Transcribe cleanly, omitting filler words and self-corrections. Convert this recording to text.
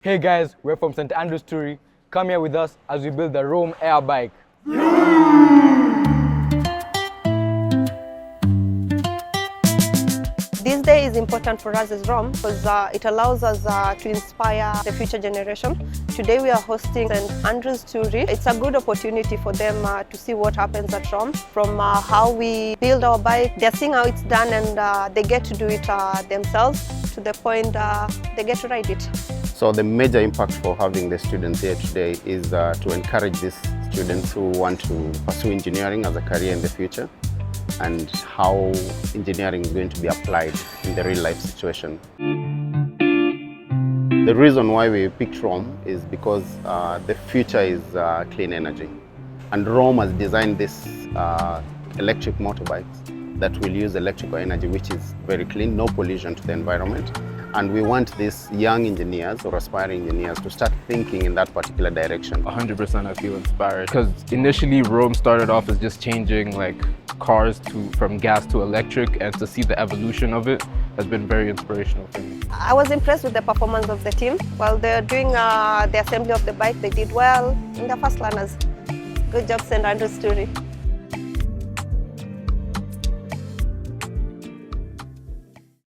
Hey guys, we're from St. Andrews Turi. Come here with us as we build the Rome Air Bike. This day is important for us as Rome because it allows us to inspire the future generation. Today we are hosting St. Andrews Turi. It's a good opportunity for them to see what happens at Rome, from how we build our bike. They're seeing how it's done and they get to do it themselves to the point they get to ride it. So the major impact for having the students here today is to encourage these students who want to pursue engineering as a career in the future, and how engineering is going to be applied in the real life situation. The reason why we picked Rome is because the future is clean energy. And Rome has designed this electric motorbikes that will use electrical energy, which is very clean, no pollution to the environment. And we want these young engineers or aspiring engineers to start thinking in that particular direction. 100% I feel inspired, because initially Rome started off as just changing cars from gas to electric, and to see the evolution of it has been very inspirational for me. I was impressed with the performance of the team. While they're doing the assembly of the bike, they did well in the first learners. Good job, St. Andrews Turi.